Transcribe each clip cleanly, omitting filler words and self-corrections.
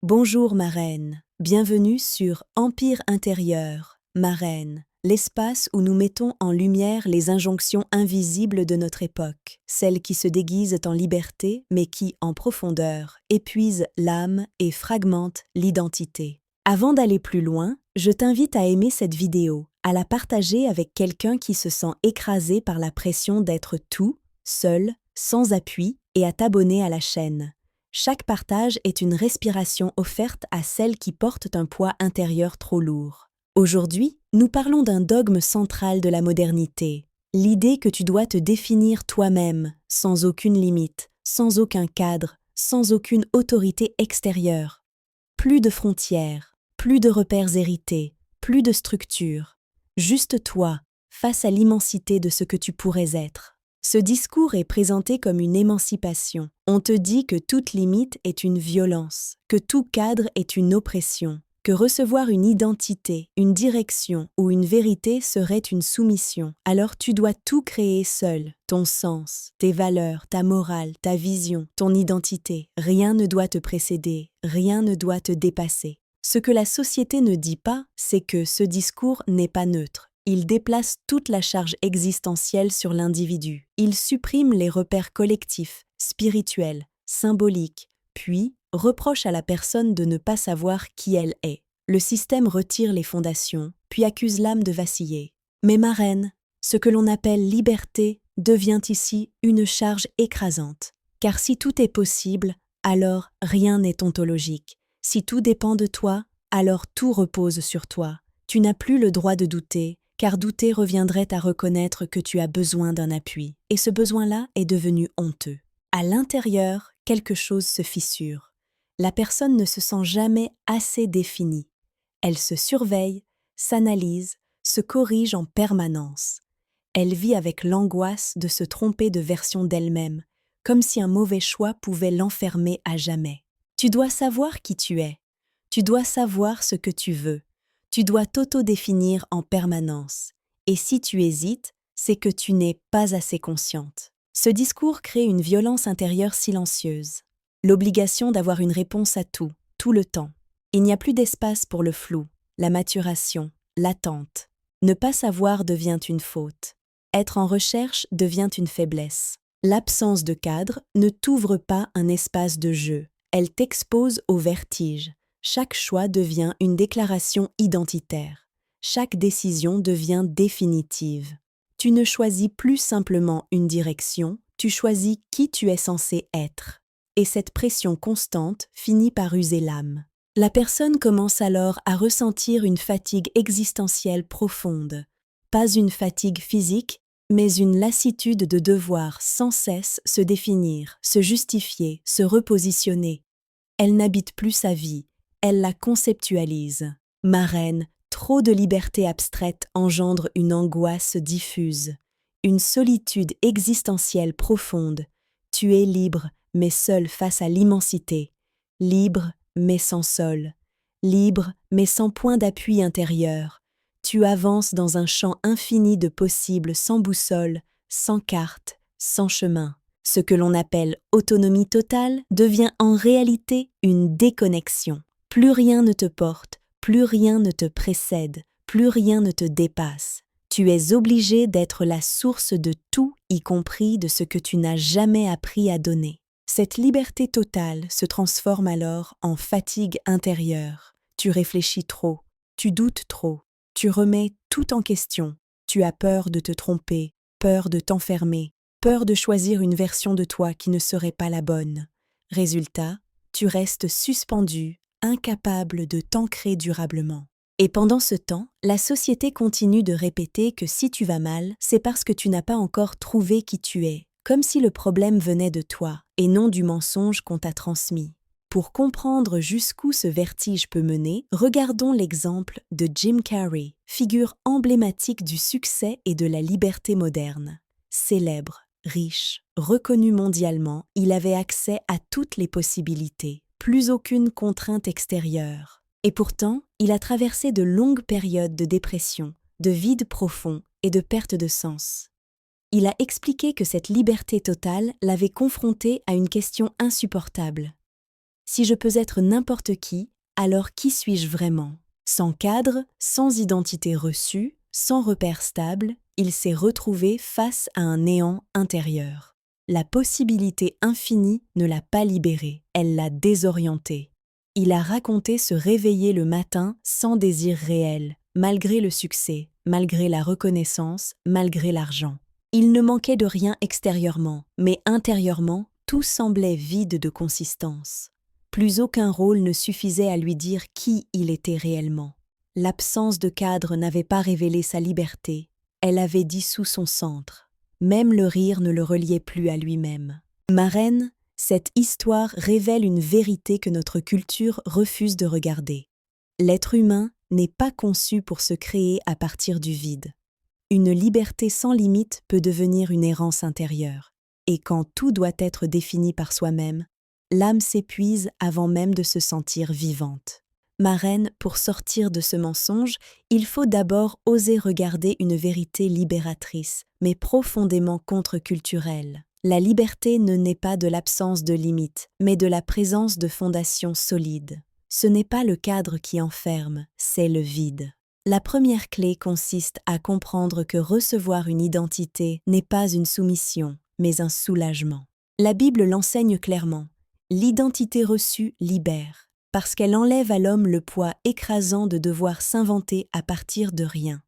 Bonjour ma reine, bienvenue sur Empire intérieur, ma reine, l'espace où nous mettons en lumière les injonctions invisibles de notre époque, celles qui se déguisent en liberté mais qui, en profondeur, épuisent l'âme et fragmentent l'identité. Avant d'aller plus loin, je t'invite à aimer cette vidéo, à la partager avec quelqu'un qui se sent écrasé par la pression d'être tout, seul, sans appui, et à t'abonner à la chaîne. Chaque partage est une respiration offerte à celles qui portent un poids intérieur trop lourd. Aujourd'hui, nous parlons d'un dogme central de la modernité, l'idée que tu dois te définir toi-même, sans aucune limite, sans aucun cadre, sans aucune autorité extérieure. Plus de frontières, plus de repères hérités, plus de structure. Juste toi, face à l'immensité de ce que tu pourrais être. Ce discours est présenté comme une émancipation. On te dit que toute limite est une violence, que tout cadre est une oppression, que recevoir une identité, une direction ou une vérité serait une soumission. Alors tu dois tout créer seul, ton sens, tes valeurs, ta morale, ta vision, ton identité. Rien ne doit te précéder, rien ne doit te dépasser. Ce que la société ne dit pas, c'est que ce discours n'est pas neutre. Il déplace toute la charge existentielle sur l'individu. Il supprime les repères collectifs, spirituels, symboliques, puis reproche à la personne de ne pas savoir qui elle est. Le système retire les fondations, puis accuse l'âme de vaciller. Mais ma reine, ce que l'on appelle liberté devient ici une charge écrasante. Car si tout est possible, alors rien n'est ontologique. Si tout dépend de toi, alors tout repose sur toi. Tu n'as plus le droit de douter, car douter reviendrait à reconnaître que tu as besoin d'un appui, et ce besoin-là est devenu honteux. À l'intérieur, quelque chose se fissure. La personne ne se sent jamais assez définie. Elle se surveille, s'analyse, se corrige en permanence. Elle vit avec l'angoisse de se tromper de version d'elle-même, comme si un mauvais choix pouvait l'enfermer à jamais. Tu dois savoir qui tu es. Tu dois savoir ce que tu veux. Tu dois t'auto-définir en permanence. Et si tu hésites, c'est que tu n'es pas assez consciente. Ce discours crée une violence intérieure silencieuse. L'obligation d'avoir une réponse à tout le temps. Il n'y a plus d'espace pour le flou, la maturation, l'attente. Ne pas savoir devient une faute. Être en recherche devient une faiblesse. L'absence de cadre ne t'ouvre pas un espace de jeu. Elle t'expose au vertige. Chaque choix devient une déclaration identitaire. Chaque décision devient définitive. Tu ne choisis plus simplement une direction, tu choisis qui tu es censé être. Et cette pression constante finit par user l'âme. La personne commence alors à ressentir une fatigue existentielle profonde. Pas une fatigue physique, mais une lassitude de devoir sans cesse se définir, se justifier, se repositionner. Elle n'habite plus sa vie. Elle la conceptualise. Ma reine, trop de liberté abstraite engendre une angoisse diffuse, une solitude existentielle profonde. Tu es libre, mais seul face à l'immensité. Libre, mais sans sol. Libre, mais sans point d'appui intérieur. Tu avances dans un champ infini de possibles sans boussole, sans carte, sans chemin. Ce que l'on appelle autonomie totale devient en réalité une déconnexion. Plus rien ne te porte, plus rien ne te précède, plus rien ne te dépasse. Tu es obligé d'être la source de tout, y compris de ce que tu n'as jamais appris à donner. Cette liberté totale se transforme alors en fatigue intérieure. Tu réfléchis trop, tu doutes trop, tu remets tout en question. Tu as peur de te tromper, peur de t'enfermer, peur de choisir une version de toi qui ne serait pas la bonne. Résultat, tu restes suspendu, incapable de t'ancrer durablement. Et pendant ce temps, la société continue de répéter que si tu vas mal, c'est parce que tu n'as pas encore trouvé qui tu es, comme si le problème venait de toi, et non du mensonge qu'on t'a transmis. Pour comprendre jusqu'où ce vertige peut mener, regardons l'exemple de Jim Carrey, figure emblématique du succès et de la liberté moderne. Célèbre, riche, reconnu mondialement, il avait accès à toutes les possibilités. Plus aucune contrainte extérieure. Et pourtant, il a traversé de longues périodes de dépression, de vide profond et de perte de sens. Il a expliqué que cette liberté totale l'avait confronté à une question insupportable. Si je peux être n'importe qui, alors qui suis-je vraiment? Sans cadre, sans identité reçue, sans repère stable, il s'est retrouvé face à un néant intérieur. La possibilité infinie ne l'a pas libéré, elle l'a désorienté. Il a raconté se réveiller le matin sans désir réel, malgré le succès, malgré la reconnaissance, malgré l'argent. Il ne manquait de rien extérieurement, mais intérieurement, tout semblait vide de consistance. Plus aucun rôle ne suffisait à lui dire qui il était réellement. L'absence de cadre n'avait pas révélé sa liberté, elle avait dissous son centre. Même le rire ne le reliait plus à lui-même. Ma reine, cette histoire révèle une vérité que notre culture refuse de regarder. L'être humain n'est pas conçu pour se créer à partir du vide. Une liberté sans limite peut devenir une errance intérieure. Et quand tout doit être défini par soi-même, l'âme s'épuise avant même de se sentir vivante. Ma reine, pour sortir de ce mensonge, il faut d'abord oser regarder une vérité libératrice, mais profondément contre-culturelle. La liberté ne naît pas de l'absence de limites, mais de la présence de fondations solides. Ce n'est pas le cadre qui enferme, c'est le vide. La première clé consiste à comprendre que recevoir une identité n'est pas une soumission, mais un soulagement. La Bible l'enseigne clairement. L'identité reçue libère, parce qu'elle enlève à l'homme le poids écrasant de devoir s'inventer à partir de rien.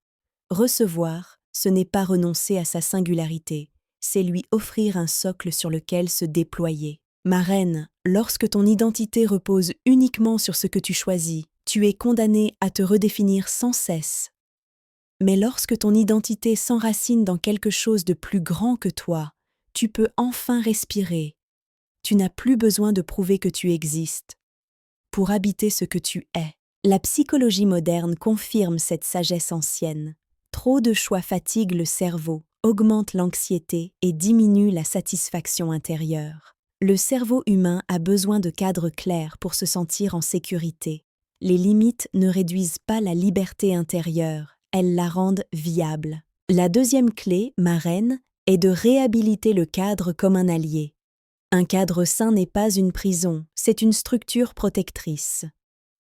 Recevoir, ce n'est pas renoncer à sa singularité, c'est lui offrir un socle sur lequel se déployer. Ma reine, lorsque ton identité repose uniquement sur ce que tu choisis, tu es condamné à te redéfinir sans cesse. Mais lorsque ton identité s'enracine dans quelque chose de plus grand que toi, tu peux enfin respirer. Tu n'as plus besoin de prouver que tu existes pour habiter ce que tu es. La psychologie moderne confirme cette sagesse ancienne. Trop de choix fatiguent le cerveau, augmentent l'anxiété et diminuent la satisfaction intérieure. Le cerveau humain a besoin de cadres clairs pour se sentir en sécurité. Les limites ne réduisent pas la liberté intérieure, elles la rendent viable. La deuxième clé, ma reine, est de réhabiliter le cadre comme un allié. Un cadre sain n'est pas une prison, c'est une structure protectrice.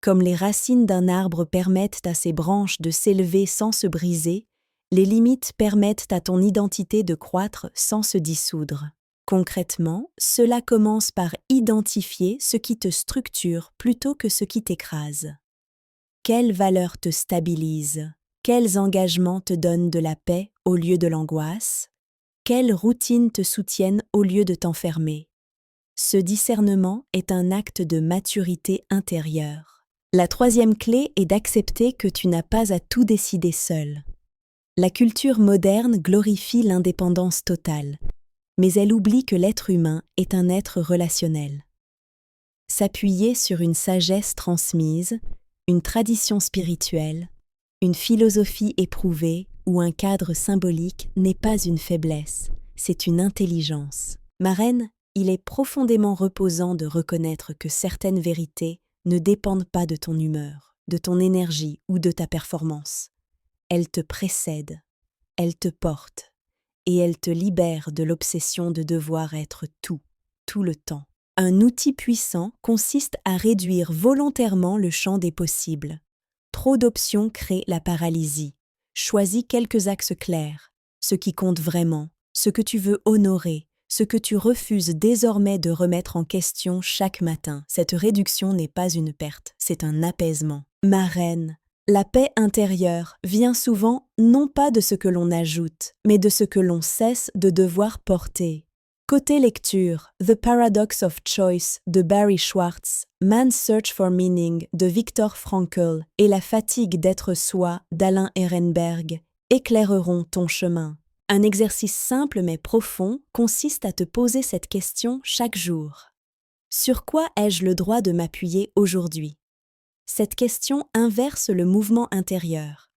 Comme les racines d'un arbre permettent à ses branches de s'élever sans se briser, les limites permettent à ton identité de croître sans se dissoudre. Concrètement, cela commence par identifier ce qui te structure plutôt que ce qui t'écrase. Quelles valeurs te stabilisent? Quels engagements te donnent de la paix au lieu de l'angoisse? Quelles routines te soutiennent au lieu de t'enfermer? Ce discernement est un acte de maturité intérieure. La troisième clé est d'accepter que tu n'as pas à tout décider seul. La culture moderne glorifie l'indépendance totale, mais elle oublie que l'être humain est un être relationnel. S'appuyer sur une sagesse transmise, une tradition spirituelle, une philosophie éprouvée ou un cadre symbolique n'est pas une faiblesse, c'est une intelligence. Ma reine, il est profondément reposant de reconnaître que certaines vérités ne dépendent pas de ton humeur, de ton énergie ou de ta performance. Elles te précèdent, elles te portent, et elles te libèrent de l'obsession de devoir être tout le temps. Un outil puissant consiste à réduire volontairement le champ des possibles. Trop d'options créent la paralysie. Choisis quelques axes clairs, ce qui compte vraiment, ce que tu veux honorer, ce que tu refuses désormais de remettre en question chaque matin. Cette réduction n'est pas une perte, c'est un apaisement. Ma reine, la paix intérieure vient souvent non pas de ce que l'on ajoute, mais de ce que l'on cesse de devoir porter. Côté lecture, The Paradox of Choice de Barry Schwartz, Man's Search for Meaning de Viktor Frankl et La fatigue d'être soi d'Alain Ehrenberg éclaireront ton chemin. Un exercice simple mais profond consiste à te poser cette question chaque jour. Sur quoi ai-je le droit de m'appuyer aujourd'hui? Cette question inverse le mouvement intérieur.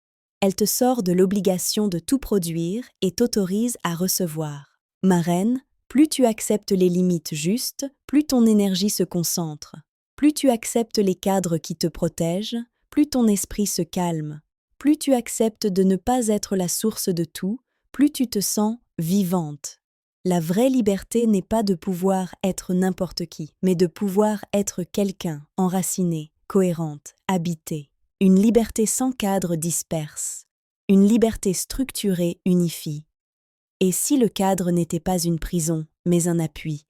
Elle te sort de l'obligation de tout produire et t'autorise à recevoir. Ma reine, plus tu acceptes les limites justes, plus ton énergie se concentre. Plus tu acceptes les cadres qui te protègent, plus ton esprit se calme. Plus tu acceptes de ne pas être la source de tout, plus tu te sens vivante. La vraie liberté n'est pas de pouvoir être n'importe qui, mais de pouvoir être quelqu'un, enraciné, cohérente, habité. Une liberté sans cadre disperse. Une liberté structurée unifie. Et si le cadre n'était pas une prison, mais un appui?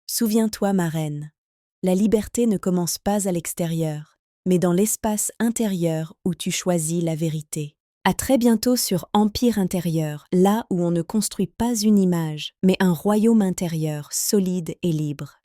Souviens-toi, ma reine, la liberté ne commence pas à l'extérieur, mais dans l'espace intérieur où tu choisis la vérité. À très bientôt sur Empire intérieur, là où on ne construit pas une image, mais un royaume intérieur solide et libre.